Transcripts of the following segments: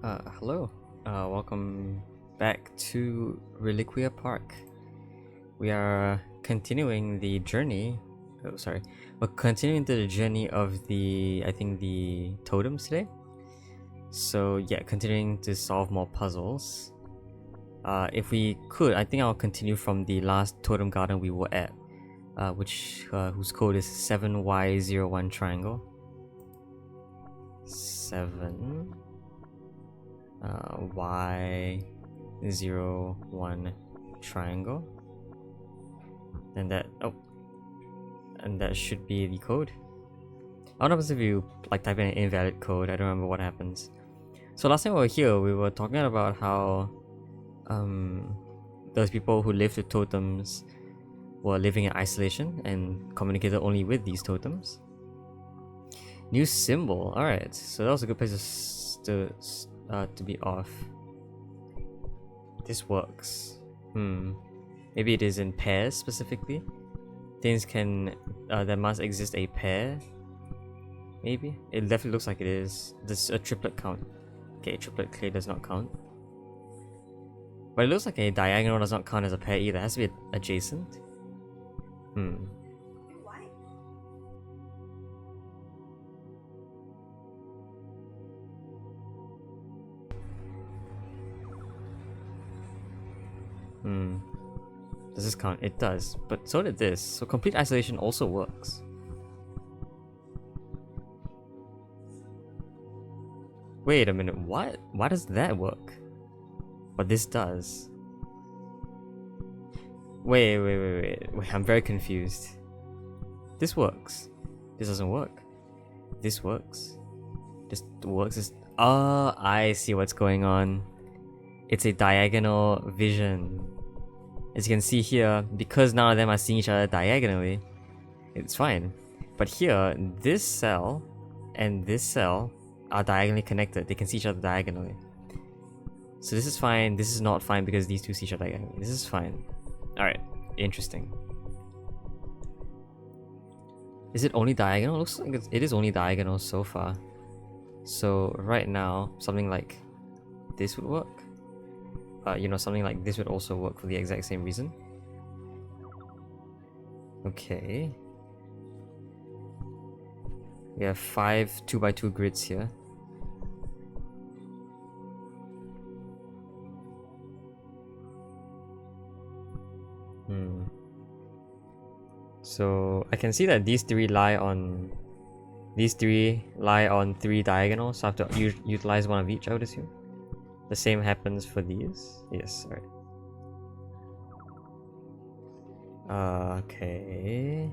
Hello. Welcome back to Reliquia Park. We are continuing the journey. Oh, sorry. We're continuing the journey of I think the totems today. So yeah, continuing to solve more puzzles. If we could, I think I'll continue from the last Totem Garden we were at, whose code is 7Y01 triangle. 7 Y01 triangle, and that should be the code. What happens if you type in an invalid code? I don't remember what happens. So last time we were here, we were talking about how those people who lived with totems were living in isolation and communicated only with these totems. New symbol. All right, so that was a good place to be off. This works. Maybe it is in pairs specifically. Things can there must exist a pair. Maybe it definitely looks like it is. This a triplet count. Okay, triplet clearly does not count. But it looks like a diagonal does not count as a pair either. It has to be adjacent. Does this count? It does, but so did this. So complete isolation also works. Wait a minute, what? Why does that work? But this does. Wait, I'm very confused. This works. This doesn't work. This works. This works. Oh, I see what's going on. It's a diagonal vision. As you can see here, because none of them are seeing each other diagonally, it's fine. But here, this cell and this cell are diagonally connected. They can see each other diagonally. So this is fine. This is not fine because these two see each other diagonally. This is fine. Alright, interesting. Is it only diagonal? Looks like it is only diagonal so far. So right now, something like this would work. Something like this would also work for the exact same reason. Okay. We have 5 2x2 grids here. So I can see that these three lie on 3 diagonals, so I have to utilize one of each, I would assume. The same happens for these. Yes, alright. Okay.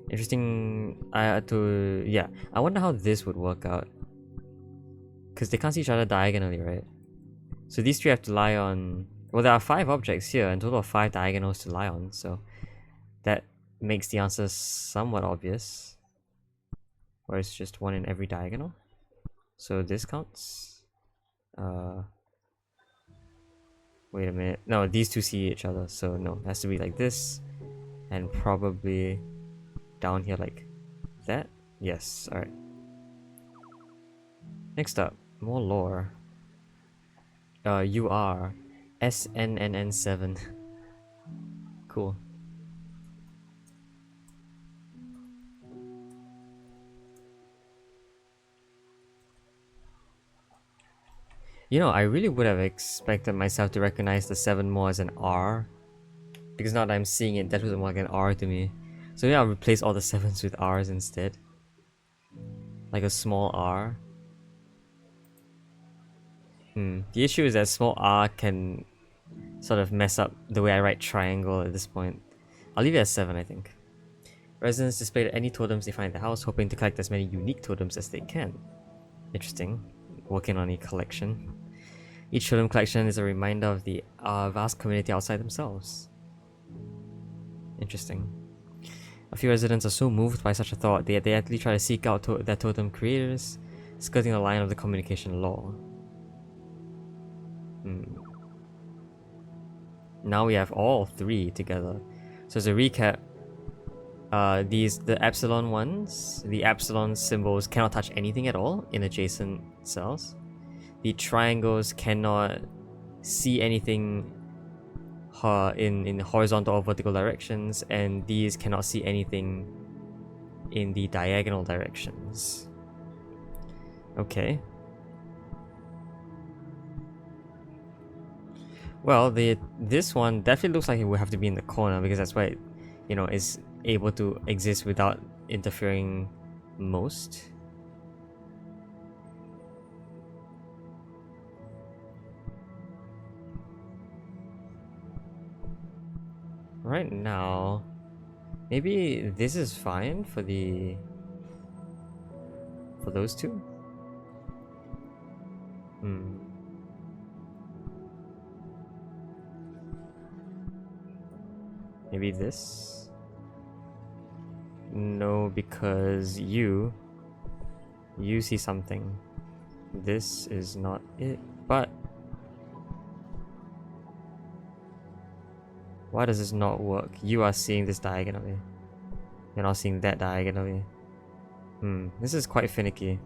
Interesting. I wonder how this would work out. Because they can't see each other diagonally, right? So these three have to lie on... Well, there are 5 objects here, and total of 5 diagonals to lie on, so that makes the answer somewhat obvious. Or it's just one in every diagonal. So this counts. Wait a minute. No, these two see each other, so no, it has to be like this. And probably down here like that. Yes, alright. Next up, more lore. You are SNNN7. Cool. I really would have expected myself to recognize the 7 more as an R. Because now that I'm seeing it, that doesn't look like an R to me. So yeah, I'll replace all the 7s with R's instead. Like a small R. The issue is that small R can sort of mess up the way I write triangle at this point. I'll leave it as 7, I think. Residents displayed any totems they find in the house, hoping to collect as many unique totems as they can. Interesting. Working on a collection. Each totem collection is a reminder of the vast community outside themselves. Interesting. A few residents are so moved by such a thought, they actively try to seek out their totem creators, skirting the line of the communication law. Now we have all 3 together. So as a recap, The epsilon ones, the epsilon symbols cannot touch anything at all in adjacent cells. The triangles cannot see anything in horizontal or vertical directions, and these cannot see anything in the diagonal directions. Okay. Well, this one definitely looks like it would have to be in the corner, because that's why it, you know, is able to exist without interfering most. Right now, maybe this is fine for those two. Maybe this? No, because you see something. This is not it, but why does this not work? You are seeing this diagonally. You're not seeing that diagonally. This is quite finicky.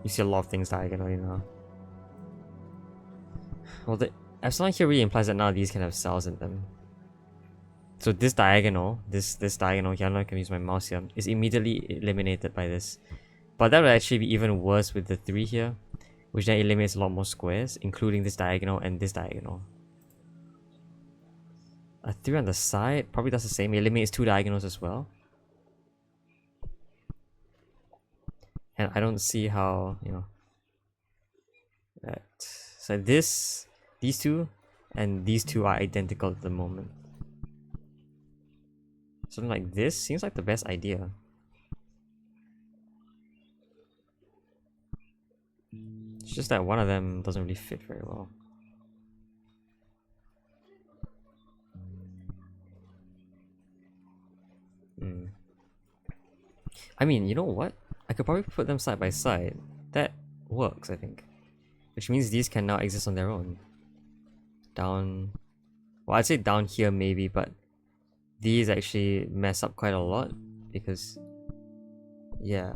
You see a lot of things diagonally now. Well, the epsilon here really implies that none of these can have cells in them. So this diagonal, this diagonal here, I'm not gonna use my mouse here, is immediately eliminated by this. But that would actually be even worse with the 3 here, which then eliminates a lot more squares, including this diagonal and this diagonal. A 3 on the side probably does the same. It eliminates 2 diagonals as well. And I don't see how, you know, that. So these 2 and these 2 are identical at the moment. Something like this seems like the best idea. It's just that one of them doesn't really fit very well. I mean, you know what? I could probably put them side by side. That works, I think. Which means these can now exist on their own. Down... Well, I'd say down here maybe, but these actually mess up quite a lot because... Yeah.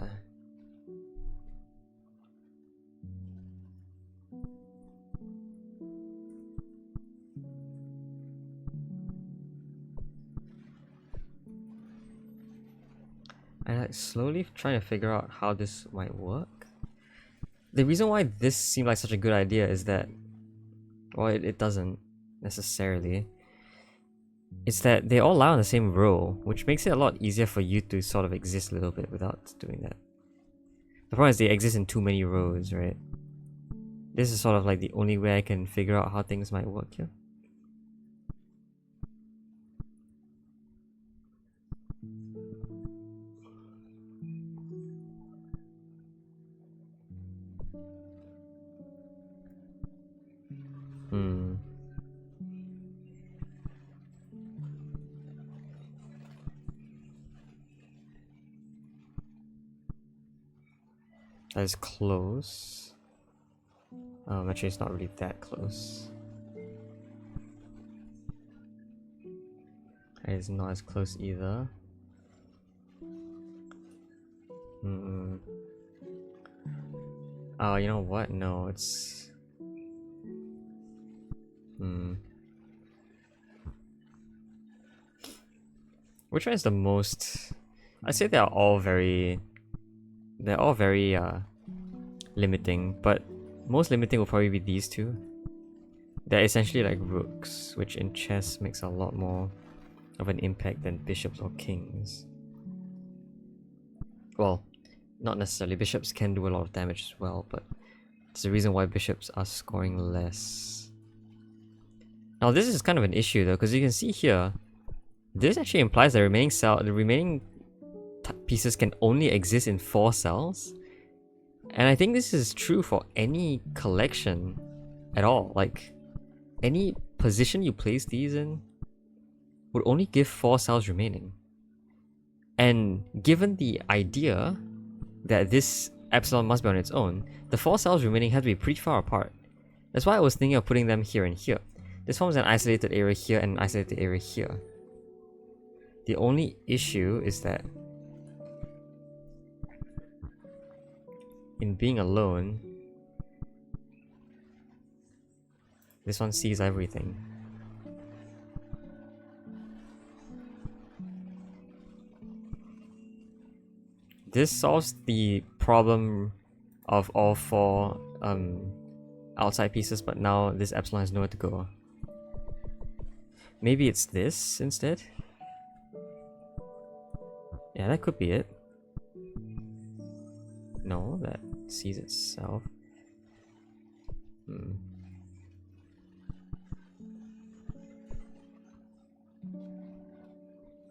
I'm like slowly trying to figure out how this might work. The reason why this seemed like such a good idea is that, well, it doesn't necessarily. It's that they all lie on the same row, which makes it a lot easier for you to sort of exist a little bit without doing that. The problem is they exist in too many rows, right? This is sort of like the only way I can figure out how things might work here. That is close. Actually, it's not really that close. It's not as close either. Oh, you know what? No, it's... Which one is the most... I'd say they're all very limiting, but most limiting will probably be these two. They're essentially like rooks, which in chess makes a lot more of an impact than bishops or kings. Well, not necessarily. Bishops can do a lot of damage as well, but it's the reason why bishops are scoring less. Now this is kind of an issue though, because you can see here, this actually implies the remaining pieces can only exist in 4 cells. And I think this is true for any collection at all. Like, any position you place these in would only give 4 cells remaining. And given the idea that this epsilon must be on its own, the 4 cells remaining have to be pretty far apart. That's why I was thinking of putting them here and here. This forms an isolated area here and an isolated area here. The only issue is that in being alone, this one sees everything. This solves the problem of all four outside pieces, but now this epsilon has nowhere to go. Maybe it's this instead? Yeah, that could be it. No, that sees itself. Hmm.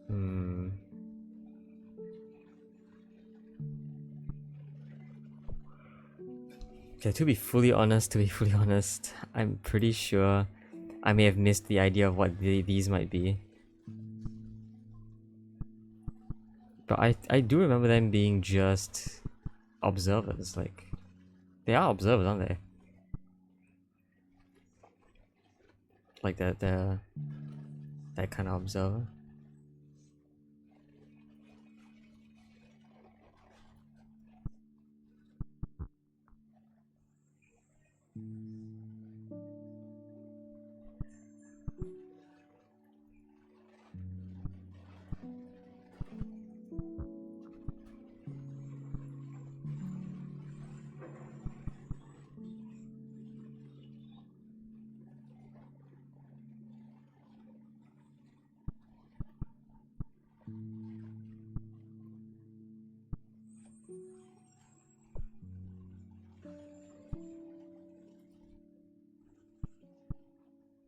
Hmm. Okay, to be fully honest, I'm pretty sure I may have missed the idea of what these might be. But I do remember them being just observers, like... They are observers, aren't they? Like that kind of observer.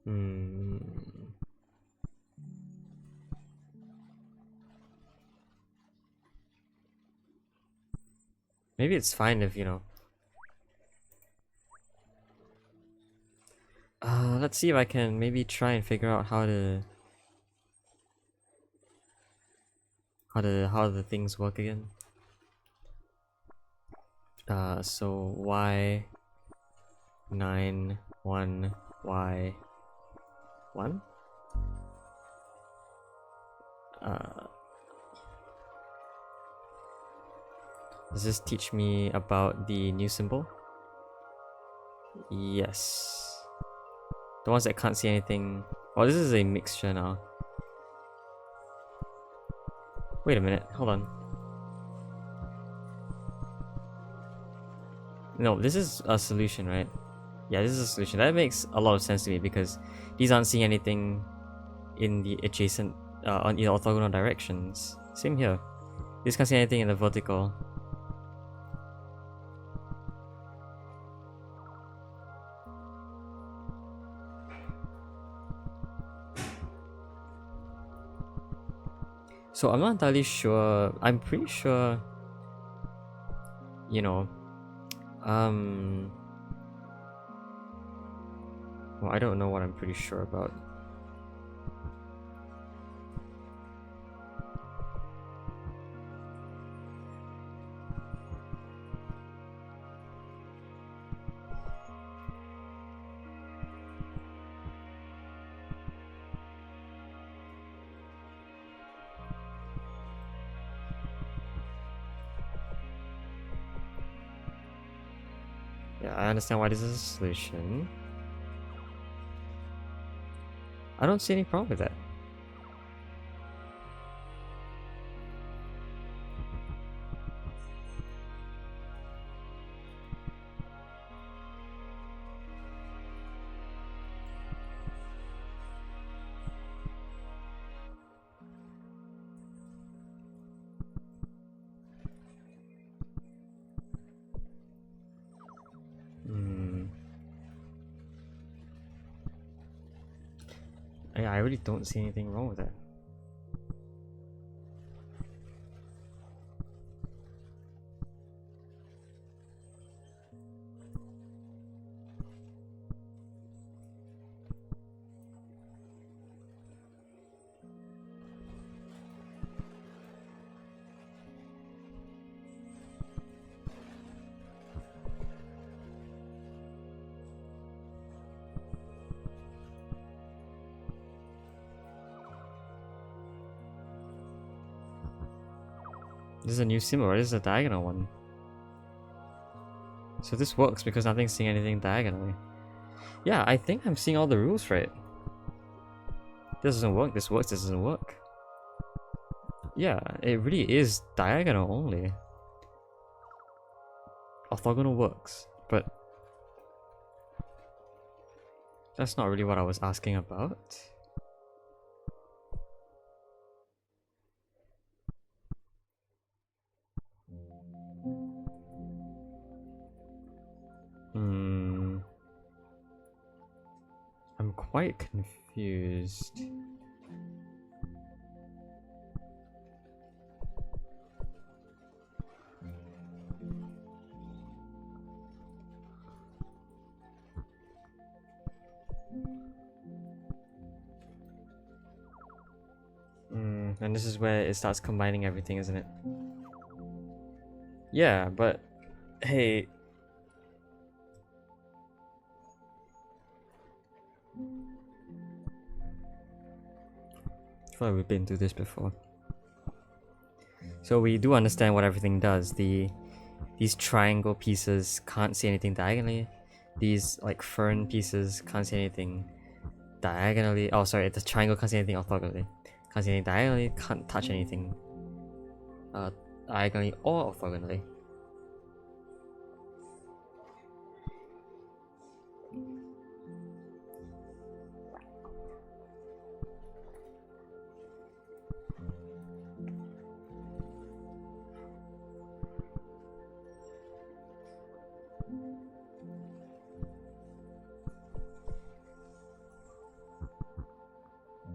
Hmm. Maybe it's fine if, you know... let's see if I can maybe try and figure out how the things work again. So y 9 1 y 1. Does this teach me about the new symbol? Yes. The ones that can't see anything. Oh, this is a mixture now. Wait a minute, hold on. No, this is a solution, right? Yeah, this is a solution. That makes a lot of sense to me because these aren't seeing anything in the adjacent, on the orthogonal directions. Same here. This can't see anything in the vertical. So I'm not entirely sure. I'm pretty sure, you know, well, I don't know what I'm pretty sure about. Yeah, I understand why this is a solution. I don't see any problem with that. Yeah, I really don't see anything wrong with that. This is a new symbol, right? This is a diagonal one. So this works because nothing's seeing anything diagonally. Yeah, I think I'm seeing all the rules right. This doesn't work, this works, this doesn't work. Yeah, it really is diagonal only. Orthogonal works, but that's not really what I was asking about. I'm quite confused. And this is where it starts combining everything, isn't it? Yeah, but hey. I feel like we've been through this before. So we do understand what everything does. These triangle pieces can't see anything diagonally. These like fern pieces can't see anything diagonally. Oh, sorry, the triangle can't see anything orthogonally. Can't see anything diagonally, can't touch anything diagonally or orthogonally.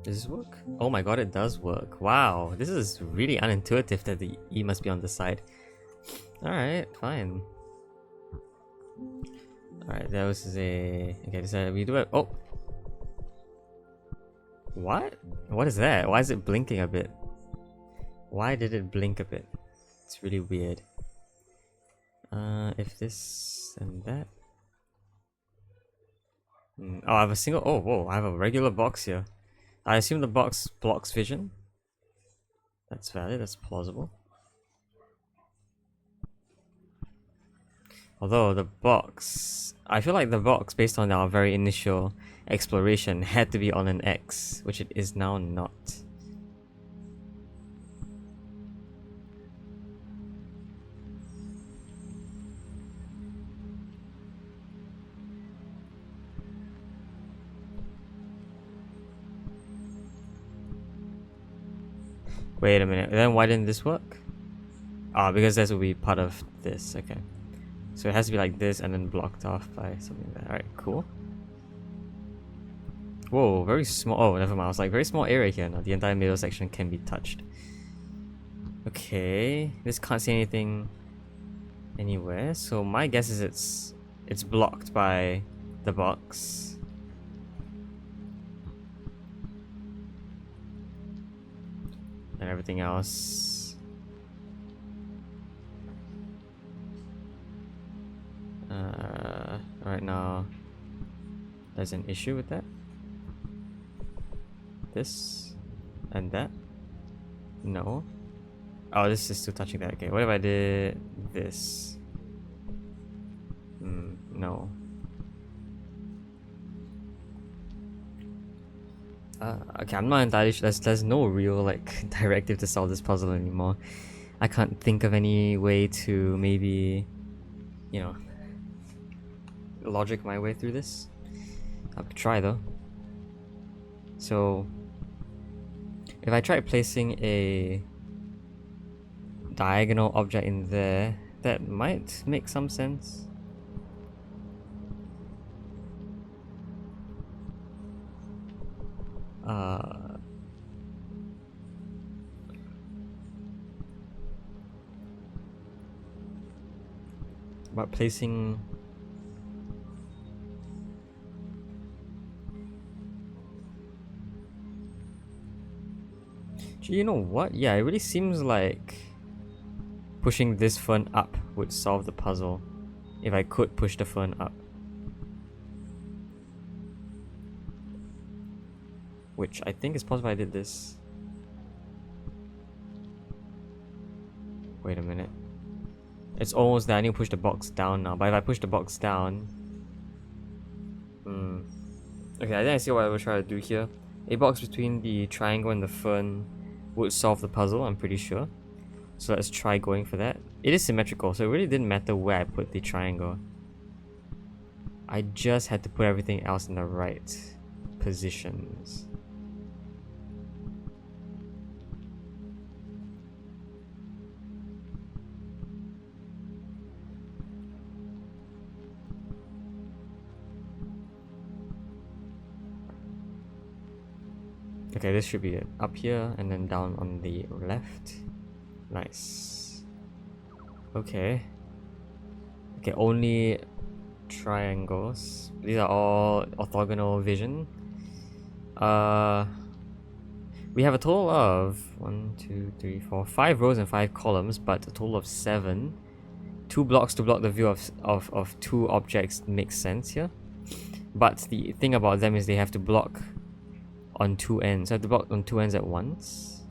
Does this work? Oh my god, it does work. Wow, this is really unintuitive that the E must be on the side. Alright, fine. Alright, that was a... Okay, so we do it... Oh! What? What is that? Why is it blinking a bit? Why did it blink a bit? It's really weird. If this and that... Oh, I have a single... Oh, whoa, I have a regular box here. I assume the box blocks vision. That's valid, that's plausible. Although the box... I feel like the box, based on our very initial exploration, had to be on an X, which it is now not. Wait a minute, then why didn't this work? Ah, because this will be part of this, okay. So it has to be like this and then blocked off by something like that. Alright, cool. Whoa, very small. Oh, never mind. I was like, very small area here now. The entire middle section can be touched. Okay, this can't see anything anywhere. So my guess is it's blocked by the box. And everything else. Right now, there's an issue with that. This and that. No. Oh, this is still touching that. Okay, what if I did this? No. Okay, I'm not entirely sure. There's no real like directive to solve this puzzle anymore. I can't think of any way to maybe, you know, logic my way through this. I could try though. So, if I try placing a diagonal object in there, that might make some sense. But placing you know what? Yeah, it really seems like pushing this fern up would solve the puzzle if I could push the fern up. Which I think is possible if I did this. Wait a minute. It's almost there. I need to push the box down now. But if I push the box down... Okay, I think I see what I will try to do here. A box between the triangle and the fern would solve the puzzle, I'm pretty sure. So let's try going for that. It is symmetrical, so it really didn't matter where I put the triangle. I just had to put everything else in the right positions. Okay, this should be it. Up here and then down on the left. Nice. Okay. Okay, only triangles. These are all orthogonal vision. We have a total of 5 rows and 5 columns, but a total of 7. 2 blocks to block the view of 2 objects makes sense here. But the thing about them is they have to block on 2 ends. I have to block on 2 ends at once.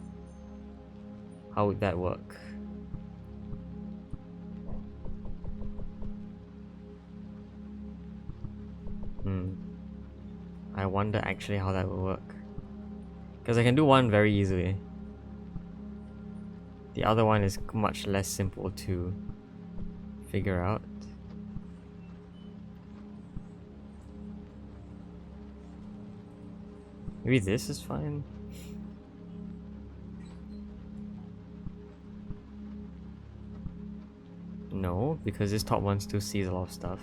How would that work? I wonder actually how that will work. Because I can do one very easily. The other one is much less simple to figure out. Maybe this is fine. No, because this top one still sees a lot of stuff.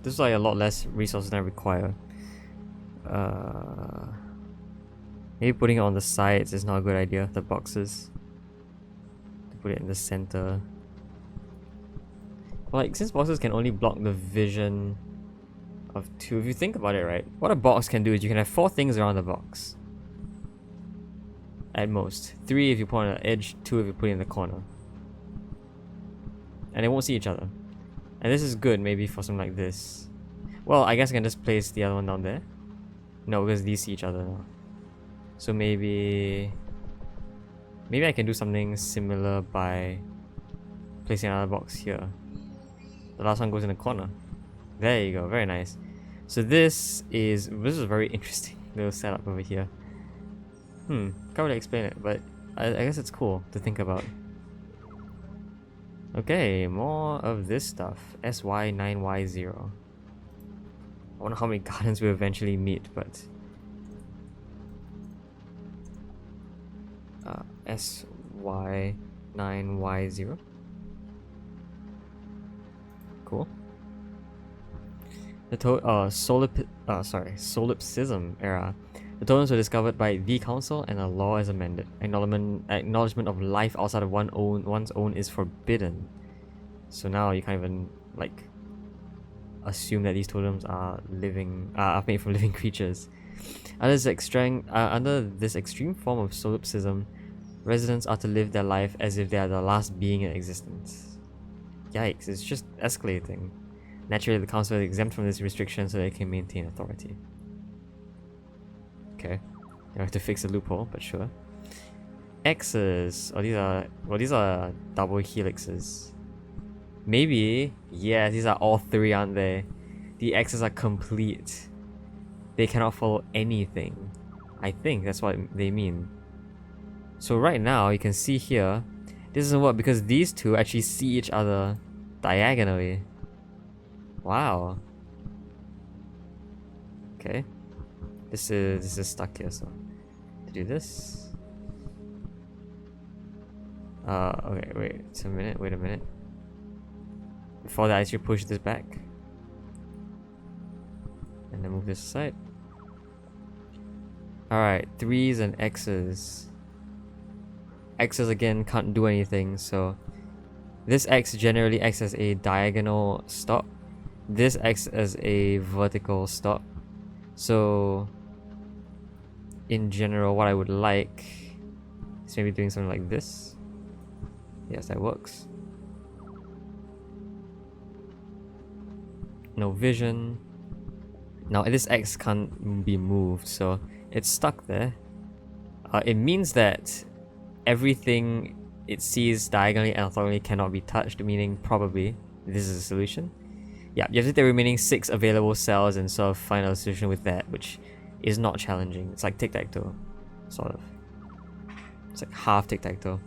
This is like a lot less resources than I require. Maybe putting it on the sides is not a good idea, the boxes. To put it in the center. Like, since boxes can only block the vision of 2, if you think about it, right? What a box can do is you can have 4 things around the box. At most. 3 if you put on the edge, 2 if you put it in the corner. And they won't see each other. And this is good maybe for something like this. Well, I guess I can just place the other one down there. No, because these see each other now. So maybe I can do something similar by placing another box here. The last one goes in the corner. There you go, very nice. So this is a very interesting little setup over here. Can't really explain it, but I guess it's cool to think about. Okay, more of this stuff. SY9Y0. I wonder how many gardens we eventually meet, but SY9Y0. Cool. The solipsism era. The totems were discovered by the council and a law is amended. Acknowledgement of life outside of one's own is forbidden. So now you can't even like assume that these totems are made from living creatures. Under this extreme form of solipsism, residents are to live their life as if they are the last being in existence. Yikes, it's just escalating. Naturally, the council is exempt from this restriction so they can maintain authority. Okay, I have to fix the loophole, but sure. X's. Oh, these are double helixes. Maybe, yeah, these are all 3, aren't they? The X's are complete. They cannot follow anything. I think that's what they mean. So right now, you can see here, this doesn't work because these 2 actually see each other diagonally. Wow. Okay. This is stuck here, so to do this. Okay, wait a minute. Before that, I should push this back. And then move this aside. Alright, 3s and X's. X's again can't do anything, so this X generally acts as a diagonal stop. This acts as a vertical stop. So in general, what I would like is maybe doing something like this. Yes, that works. No vision. Now this X can't be moved, so it's stuck there. It means that everything it sees diagonally and orthogonally cannot be touched, meaning probably this is a solution. Yeah, you have to take the remaining 6 available cells and sort of find a solution with that, which is not challenging. It's like tic-tac-toe, sort of. It's like half tic-tac-toe.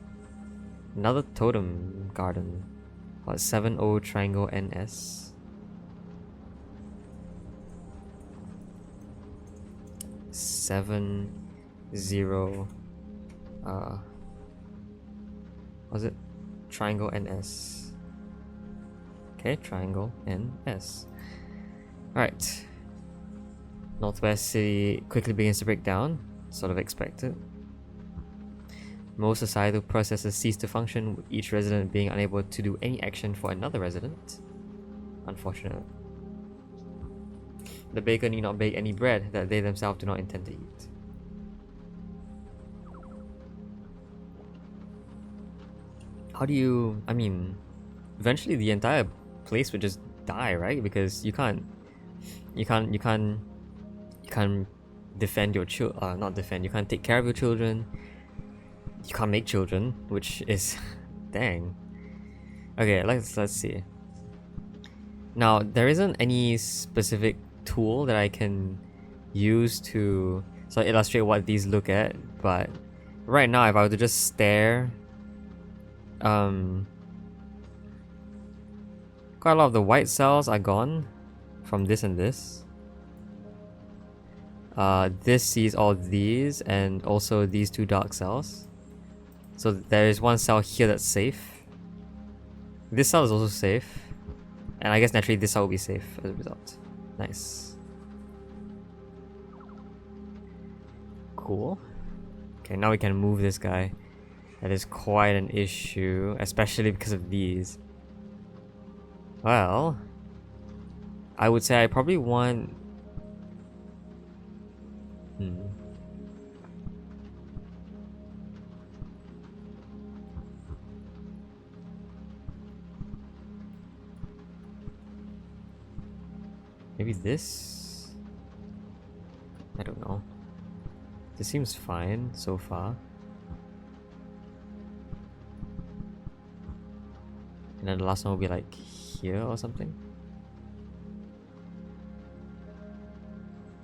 Another Totem Garden. What, 7-0 triangle NS? 7-0 was it? Triangle NS. Okay, triangle NS. Alright. Northwest City quickly begins to break down, sort of expected. Most societal processes cease to function, with each resident being unable to do any action for another resident. Unfortunate. The baker need not bake any bread that they themselves do not intend to eat. How do you... I mean, eventually the entire place would just die, right? Because you can't defend your children, not defend, you can't take care of your children. You can't make children, which is... dang. Okay, let's see. Now, there isn't any specific tool that I can use to sort of illustrate what these look at, but right now if I were to just stare, quite a lot of the white cells are gone from this and this. This sees all these and also these 2 dark cells. So there is 1 cell here that's safe. This cell is also safe. And I guess naturally this cell will be safe as a result. Nice. Cool. Okay, now we can move this guy. That is quite an issue, especially because of these. Well, I would say I probably want... Maybe this? I don't know. This seems fine so far. And then the last one will be like here or something?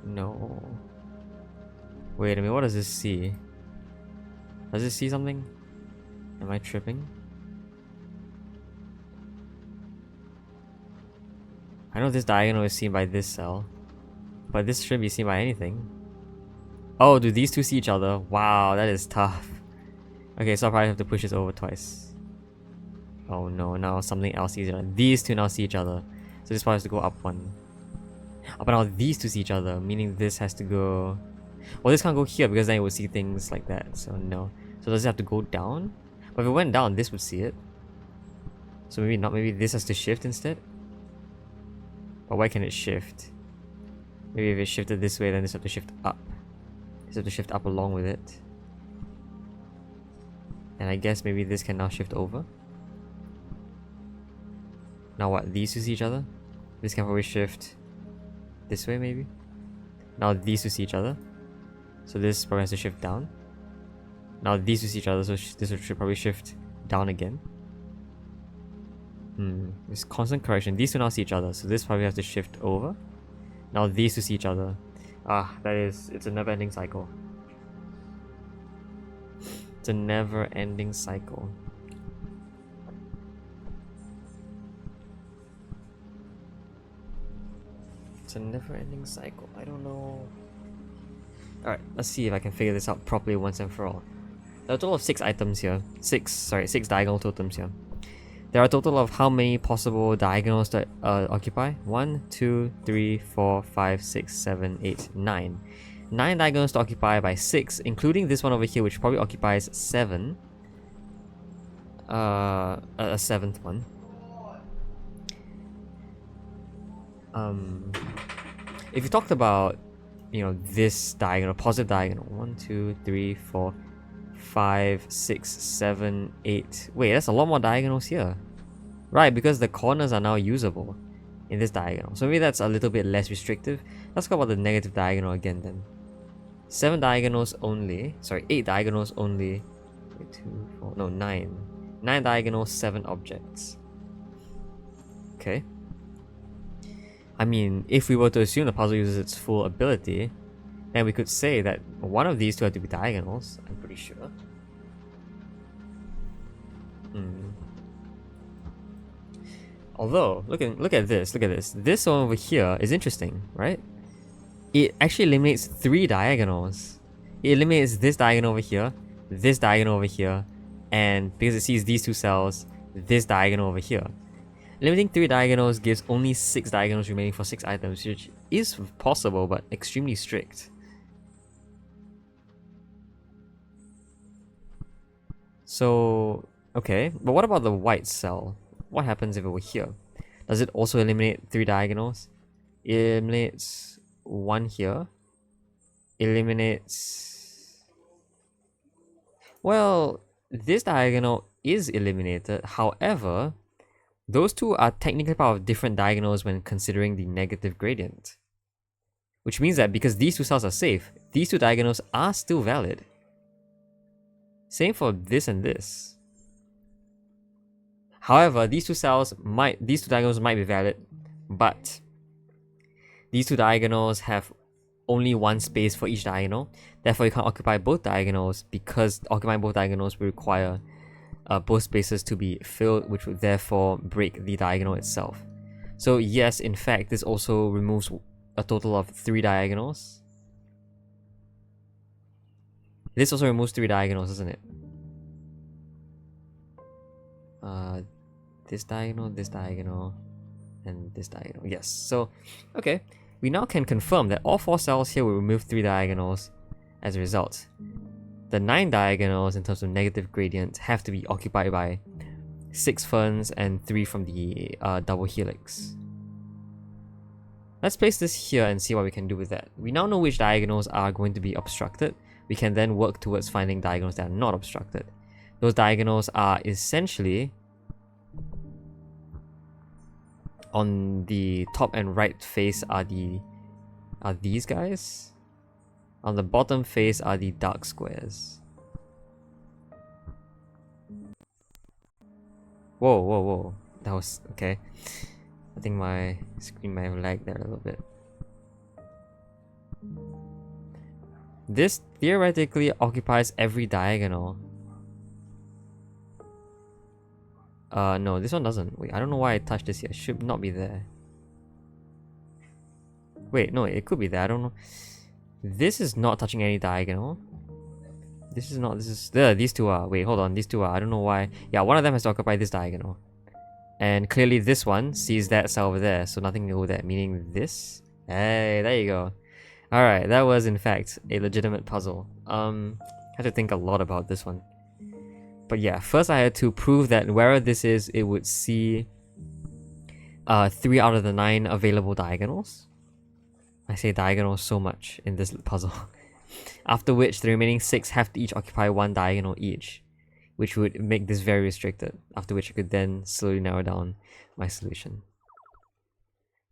No. Wait a minute, what does this see? Does it see something? Am I tripping? I know this diagonal is seen by this cell, but this shouldn't be seen by anything. Oh, do these 2 see each other? Wow, that is tough. Okay, so I'll probably have to push this over twice. Oh no, now something else sees each other. These 2 now see each other. So this probably has to go up 1. Oh, but now these 2 see each other, meaning this has to go... Well, this can't go here because then it would see things like that, so no. So does it have to go down? But if it went down, this would see it. So maybe not, maybe this has to shift instead? But why can it shift? Maybe if it shifted this way, then this has to shift up. This has to shift up along with it. And I guess maybe this can now shift over. Now what? These 2 see each other? This can probably shift this way maybe? Now these 2 see each other. So this probably has to shift down. Now these 2 see each other, so this should probably shift down again. It's constant correction. These 2 now see each other, so this probably has to shift over. Now these 2 see each other. It's a never-ending cycle. It's a never-ending cycle. It's a never-ending cycle. I don't know. Alright, let's see if I can figure this out properly once and for all. There are a total of 6 items here. 6 diagonal totems here. There are a total of how many possible diagonals that occupy? 1, 2, 3, 4, 5, 6, 7, 8, 9. 9 diagonals to occupy by 6, including this one over here, which probably occupies 7. A 7th one. If you talked about, this diagonal, positive diagonal, 1, 2, 3, 4, 5, 6, 7, 8. Wait, that's a lot more diagonals here. Right, because the corners are now usable in this diagonal. So maybe that's a little bit less restrictive. Let's go about the negative diagonal again then. 8 diagonals only Wait, 2, 4, no, 9. 9 diagonals, 7 objects. Okay. I mean, if we were to assume the puzzle uses its full ability, then we could say that one of these two had to be diagonals, I'm pretty sure. Although, look at this. This one over here is interesting, right? It actually eliminates 3 diagonals. It eliminates this diagonal over here, this diagonal over here, and because it sees these 2 cells, this diagonal over here. Eliminating 3 diagonals gives only 6 diagonals remaining for 6 items, which is possible but extremely strict. So, okay, but what about the white cell? What happens if it were here? Does it also eliminate 3 diagonals? It eliminates 1 here. Eliminates... Well, this diagonal is eliminated. However, those 2 are technically part of different diagonals when considering the negative gradient. Which means that because these 2 cells are safe, these 2 diagonals are still valid. Same for this and this. However, these 2 diagonals might be valid, but these 2 diagonals have only 1 space for each diagonal. Therefore, you can't occupy both diagonals because occupying both diagonals will require both spaces to be filled, which would therefore break the diagonal itself. So yes, in fact, this also removes a total of 3 diagonals. This also removes 3 diagonals, doesn't it? This diagonal, and this diagonal. Yes. So, okay. We now can confirm that all 4 cells here will remove 3 diagonals as a result. The 9 diagonals in terms of negative gradient have to be occupied by 6 ferns and 3 from the double helix. Let's place this here and see what we can do with that. We now know which diagonals are going to be obstructed. We can then work towards finding diagonals that are not obstructed. Those diagonals are essentially on the top and right face are these guys. On the bottom face are the dark squares. Whoa. That was okay. I think my screen might have lagged there a little bit. This theoretically occupies every diagonal. No, this one doesn't. Wait, I don't know why I touched this here. It should not be there. Wait, no, it could be there. I don't know. This is not touching any diagonal. This is not. This is there. These 2 are. Wait, hold on. These 2 are. I don't know why. Yeah, one of them has to occupy this diagonal. And clearly this one sees that cell over there, so nothing can go there, meaning this. Hey, there you go. Alright, that was in fact a legitimate puzzle. I had to think a lot about this one. But yeah, first I had to prove that wherever this is, it would see 3 out of the 9 available diagonals. I say diagonals so much in this puzzle. After which, the remaining 6 have to each occupy 1 diagonal each, which would make this very restricted, after which I could then slowly narrow down my solution.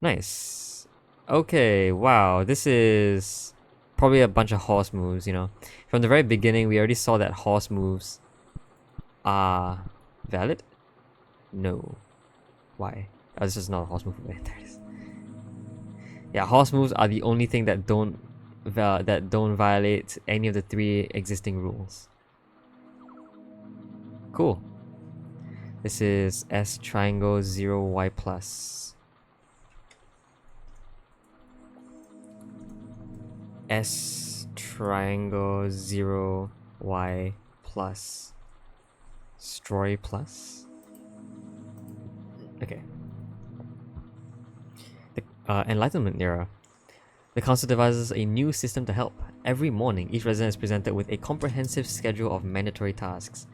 Nice. Okay, wow, this is probably a bunch of horse moves, you know. From the very beginning, we already saw that horse moves are valid? No. Why? Oh, this is not a horse move. There it is. Yeah, horse moves are the only thing that don't violate any of the 3 existing rules. Cool. This is S triangle 0 y plus. S triangle 0 y plus. Stroy plus. Okay. The Enlightenment era. The council devises a new system to help. Every morning, each resident is presented with a comprehensive schedule of mandatory tasks.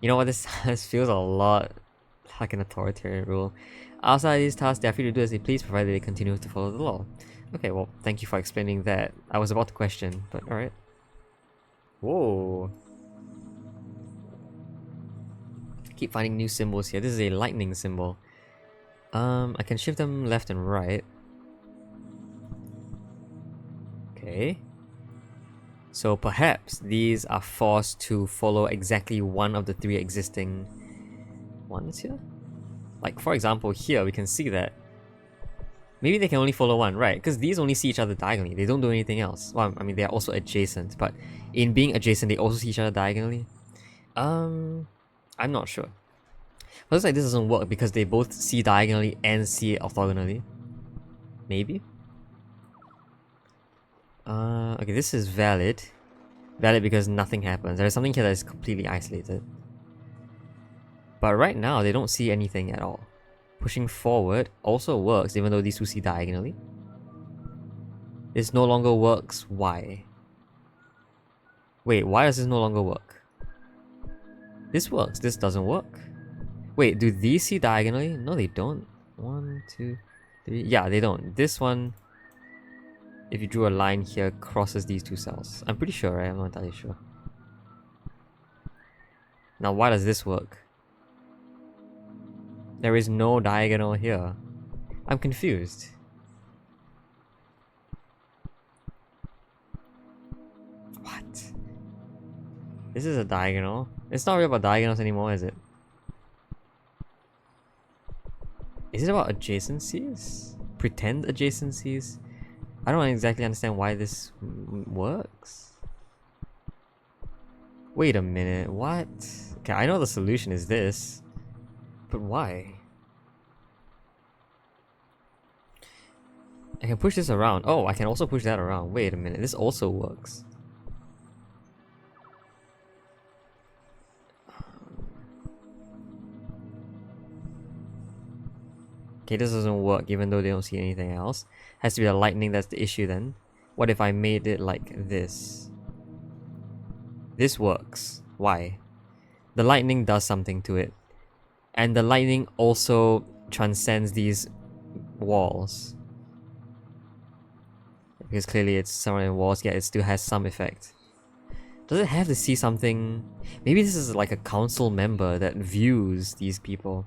You know what, this feels a lot like an authoritarian rule. Outside these tasks, they are free to do as they please, provided they continue to follow the law. Okay, well, thank you for explaining that. I was about to question, but alright. Whoa. Keep finding new symbols here. This is a lightning symbol. I can shift them left and right. Okay. So perhaps these are forced to follow exactly one of the three existing ones here. Like for example here we can see that maybe they can only follow one, right? Because these only see each other diagonally. They don't do anything else. Well, I mean, they are also adjacent, but in being adjacent, they also see each other diagonally. I'm not sure. But looks like this doesn't work because they both see diagonally and see orthogonally. Maybe? Okay, this is valid. Valid because nothing happens. There's something here that is completely isolated. But right now, they don't see anything at all. Pushing forward also works even though these two see diagonally. This no longer works. Why? Wait, why does this no longer work? This works. This doesn't work. Wait, do these see diagonally? No, they don't. 1, 2, 3. Yeah, they don't. This one, if you drew a line here, crosses these two cells. I'm pretty sure, right? I'm not entirely sure. Now, why does this work? There is no diagonal here. I'm confused. What? This is a diagonal. It's not really about diagonals anymore, is it? Is it about adjacencies? Pretend adjacencies? I don't exactly understand why this works. Wait a minute, what? Okay, I know the solution is this. But why? I can push this around. Oh, I can also push that around. Wait a minute, this also works. Okay, this doesn't work even though they don't see anything else. Has to be the lightning that's the issue then. What if I made it like this? This works. Why? The lightning does something to it. And the lightning also transcends these walls. Because clearly it's surrounding walls, yet it still has some effect. Does it have to see something? Maybe this is like a council member that views these people.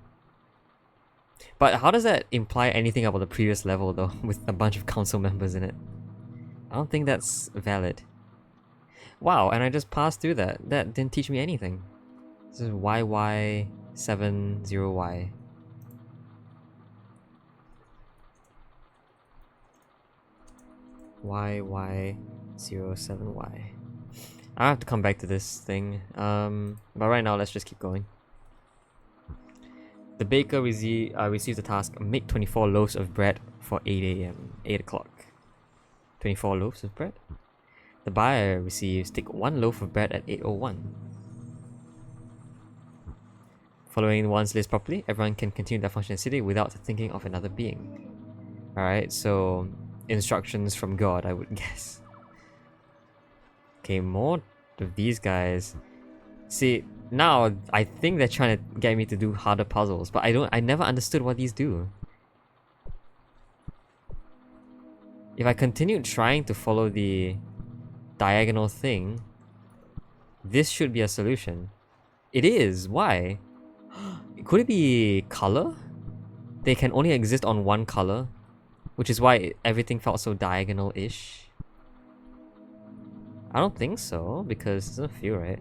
But how does that imply anything about the previous level though, with a bunch of council members in it? I don't think that's valid. Wow, and I just passed through that. That didn't teach me anything. This is YY70Y. YY07Y. I have to come back to this thing. But right now, let's just keep going. The baker receives the task: make 24 loaves of bread for 8 a.m. 8 o'clock. 24 loaves of bread. The buyer receives: take 1 loaf of bread at 8:01. Following one's list properly, everyone can continue their function in the city without thinking of another being. Alright, so instructions from God, I would guess. Okay, more of these guys. See, now I think they're trying to get me to do harder puzzles, but I never understood what these do. If I continued trying to follow the diagonal thing, this should be a solution. It is. Why? Could it be color? They can only exist on one color, which is why everything felt so diagonal-ish. I don't think so, because it doesn't feel right.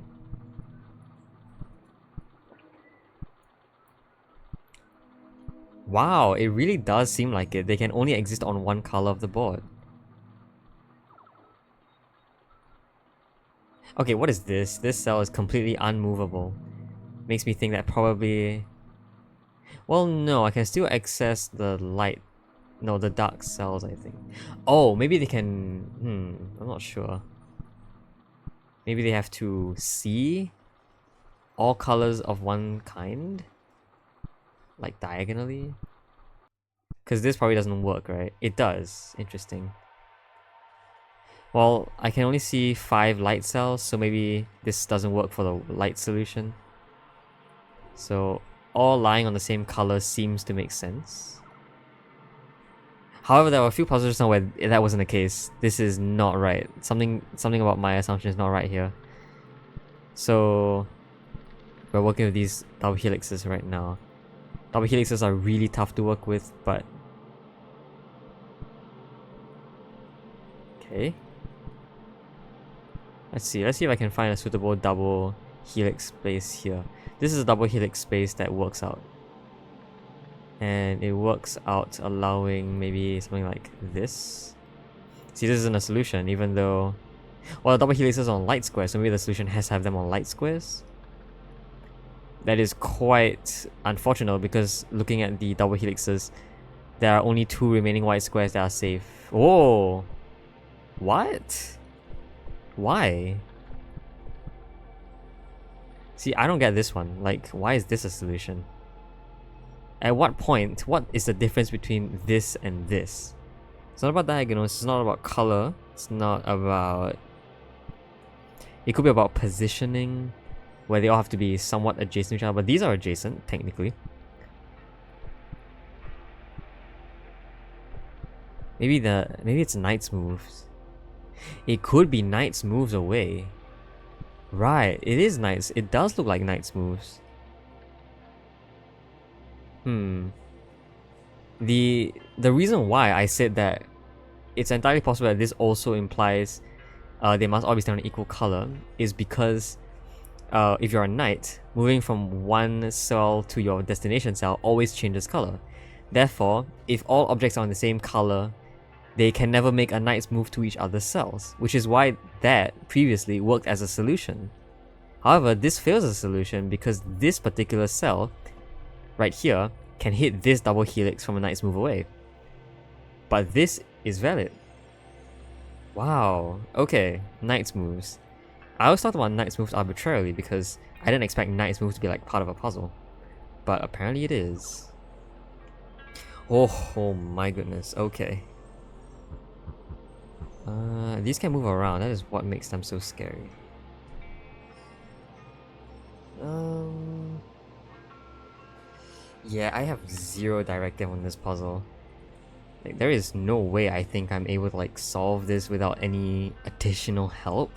Wow, it really does seem like it. They can only exist on one color of the board. Okay, what is this? This cell is completely unmovable. Makes me think that probably... Well, no, I can still access the light. No, the dark cells, I think. Oh, maybe they can... I'm not sure. Maybe they have to see all colors of one kind? Like diagonally? Because this probably doesn't work, right? It does. Interesting. Well, I can only see 5 light cells, so maybe this doesn't work for the light solution. So, all lying on the same color seems to make sense. However, there were a few puzzles just now where that wasn't the case. This is not right. Something about my assumption is not right here. So, we're working with these double helixes right now. Double helixes are really tough to work with, but... Okay. Let's see if I can find a suitable double helix space here. This is a double helix space that works out. And it works out allowing maybe something like this. See, this isn't a solution, even though... Well, the double helix is on light squares, so maybe the solution has to have them on light squares. That is quite unfortunate because looking at the double helixes, there are only 2 remaining white squares that are safe. Oh! What? Why? See, I don't get this one. Like, why is this a solution? At what point, what is the difference between this and this? It's not about diagonals, it's not about color, it's not about... It could be about positioning, where they all have to be somewhat adjacent to each other, but these are adjacent, technically. Maybe it's Knight's moves. It could be Knight's moves away. Right, it is Knight's. It does look like Knight's moves. The reason why I said that it's entirely possible that this also implies they must all be stand on equal color is because if you're a knight, moving from one cell to your destination cell always changes color. Therefore, if all objects are on the same color, they can never make a knight's move to each other's cells, which is why that previously worked as a solution. However, this fails as a solution because this particular cell right here can hit this double helix from a knight's move away. But this is valid. Wow, okay, knight's moves. I always thought about knight's moves arbitrarily because I didn't expect knight's moves to be like part of a puzzle. But apparently it is. Oh my goodness, okay. These can move around, that is what makes them so scary. Yeah, I have zero directive on this puzzle. Like, there is no way I think I'm able to like solve this without any additional help.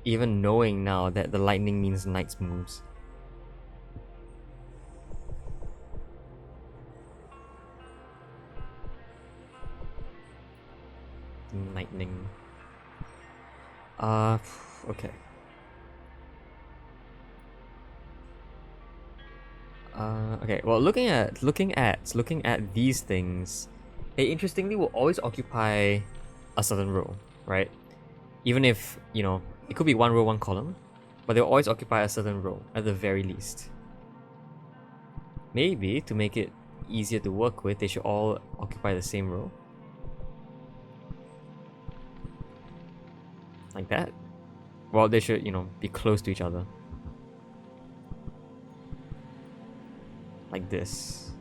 Even knowing now that the lightning means knight's moves. Knightning. Okay. Okay, well, looking at these things, they interestingly will always occupy a certain row, right? Even if, you know, it could be one row, one column, but they'll always occupy a certain row, at the very least. Maybe, to make it easier to work with, they should all occupy the same row. Like that. Well, they should, you know, be close to each other. Like this.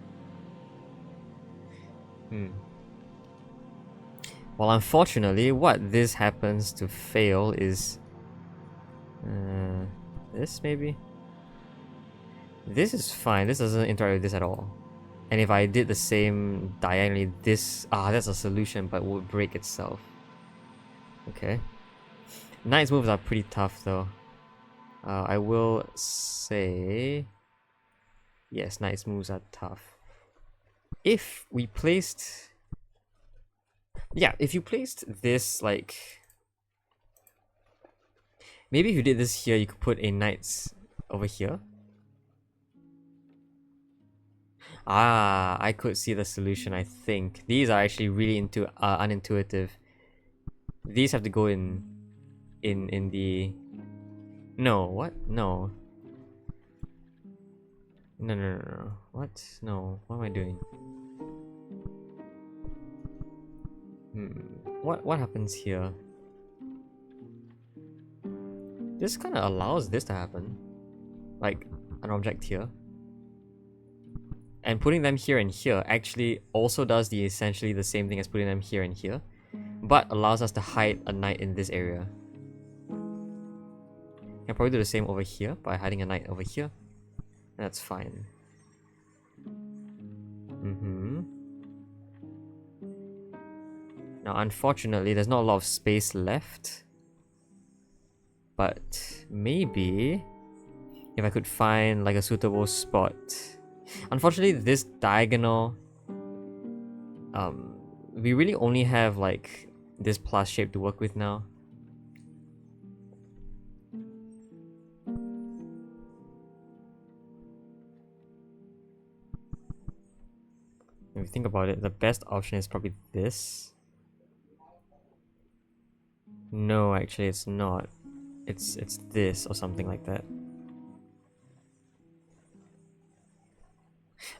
Well, unfortunately, what this happens to fail is... this, maybe? This is fine, this doesn't interact with this at all. And if I did the same diagonally, this... that's a solution, but would break itself. Okay. Knight's moves are pretty tough, though. I will say... Yes, Knight's moves are tough. If we placed... Yeah, if you placed this, like... Maybe if you did this here, you could put a Knight's over here. I could see the solution, I think. These are actually really unintuitive. These have to go in the... No, what? No. No. What? No. What am I doing? What happens here? This kind of allows this to happen. Like, an object here. And putting them here and here actually also does essentially the same thing as putting them here and here, but allows us to hide a knight in this area. Can probably do the same over here by hiding a knight over here. That's fine. Now, unfortunately, there's not a lot of space left. But maybe if I could find like a suitable spot. Unfortunately, this diagonal, we really only have like this plus shape to work with now. you think about it, the best option is probably this. No, actually it's not. It's this or something like that.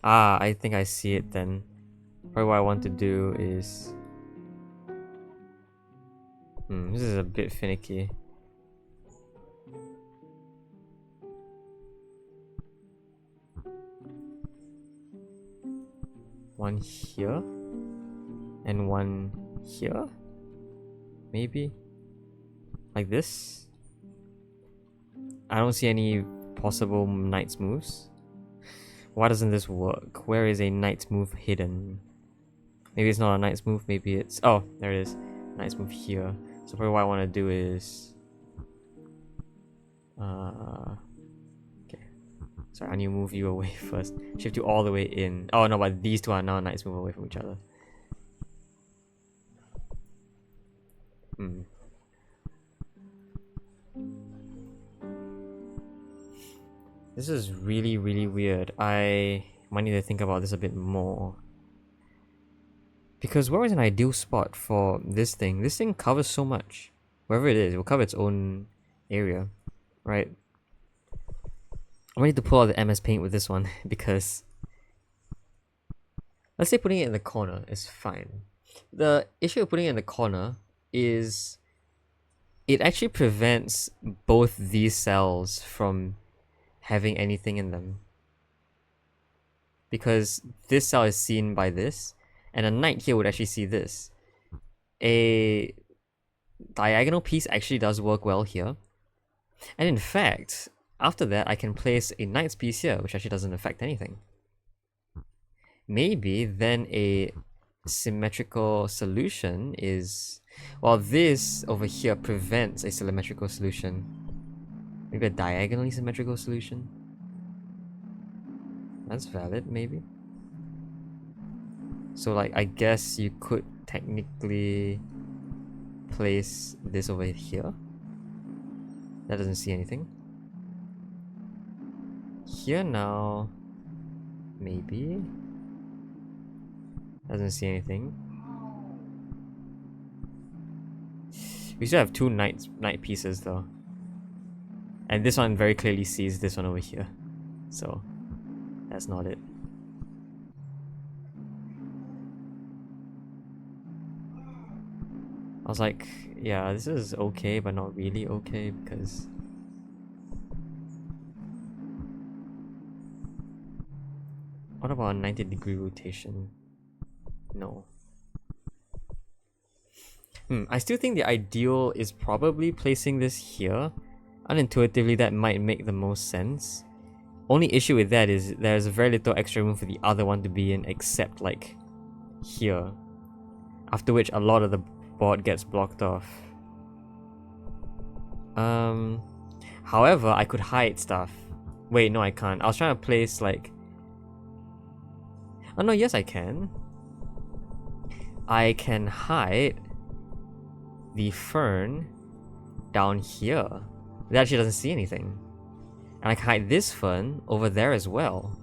Ah, I think I see it then. Probably what I want to do is... this is a bit finicky. One here and one here, maybe like this. I don't see any possible knight's moves. Why doesn't this work? Where is a knight's move hidden? Maybe it's not a knight's move, maybe it's... oh, there it is. Knight's move here. So probably what I want to do is... okay. Sorry, I need to move you away first. Shift you all the way in. Oh no, but these two are now knight's move away from each other. This is really, really weird. I might need to think about this a bit more. Because where is an ideal spot for this thing? This thing covers so much. Wherever it is, it will cover its own area, right? I might need to pull out the MS Paint with this one because... let's say putting it in the corner is fine. The issue of putting it in the corner is it actually prevents both these cells from having anything in them. Because this cell is seen by this, and a knight here would actually see this. A diagonal piece actually does work well here. And in fact, after that I can place a knight's piece here, which actually doesn't affect anything. Maybe then a symmetrical solution is... well, this over here prevents a symmetrical solution. Maybe a diagonally symmetrical solution? That's valid, maybe. So like, I guess you could technically place this over here. That doesn't see anything. Here now, maybe. Doesn't see anything. We still have two knight pieces though. And this one very clearly sees this one over here. So, that's not it. I was like, yeah, this is okay, but not really okay because... what about a 90-degree rotation? No. I still think the ideal is probably placing this here. Unintuitively, that might make the most sense. Only issue with that is there's very little extra room for the other one to be in except like here. After which a lot of the board gets blocked off. However, I could hide stuff. Wait, no I can't. I was trying to place like... oh no, yes I can. I can hide the fern down here. It actually doesn't see anything. And I can hide this fern over there as well.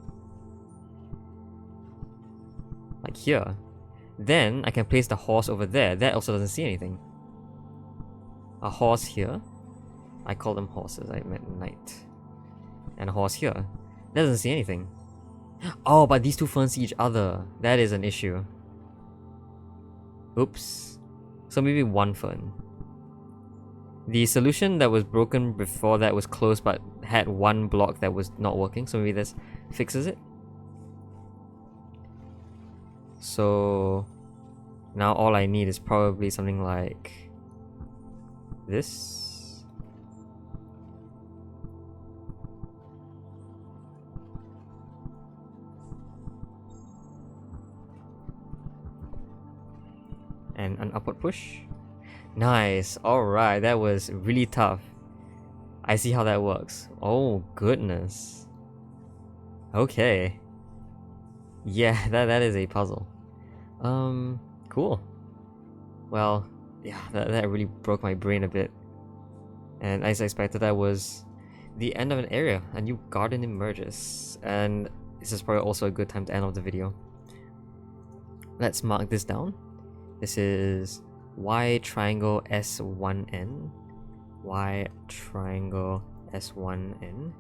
Like here. Then I can place the horse over there. That also doesn't see anything. A horse here. I call them horses, I meant knight. And a horse here. That doesn't see anything. Oh, but these two ferns see each other. That is an issue. Oops. So maybe one fern. The solution that was broken before that was closed but had one block that was not working, so maybe this fixes it. So now all I need is probably something like this. And an upward push. Nice. Alright, that was really tough. I see how that works. Oh, goodness. Okay. Yeah, that is a puzzle. Cool. Well, yeah, that really broke my brain a bit. And as I expected, that was the end of an area. A new garden emerges. And this is probably also a good time to end off the video. let's mark this down. This is Y triangle S1N. Y triangle S1N.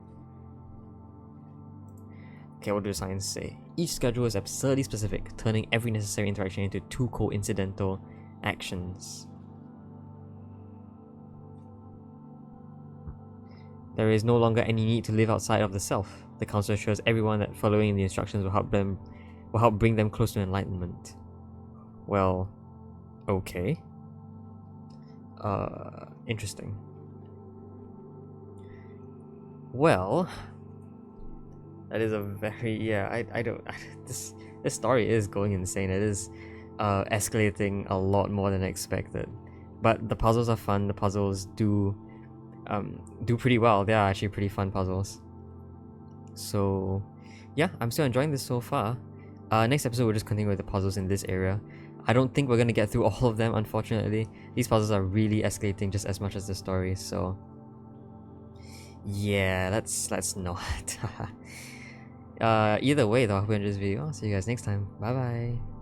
Okay, what do the signs say? Each schedule is absurdly specific, turning every necessary interaction into 2 coincidental actions. There is no longer any need to live outside of the self. The council assures everyone that following the instructions will help bring them close to enlightenment. Well, okay. Interesting. Well, that is a very I don't this story is going insane. It is escalating a lot more than expected. But the puzzles are fun. The puzzles do pretty well. They are actually pretty fun puzzles. So yeah, I'm still enjoying this so far. Next episode we'll just continue with the puzzles in this area. I don't think we're gonna get through all of them, unfortunately. These puzzles are really escalating just as much as the story, so yeah, let's not. Either way though, I hope you enjoyed this video. I'll see you guys next time. Bye bye.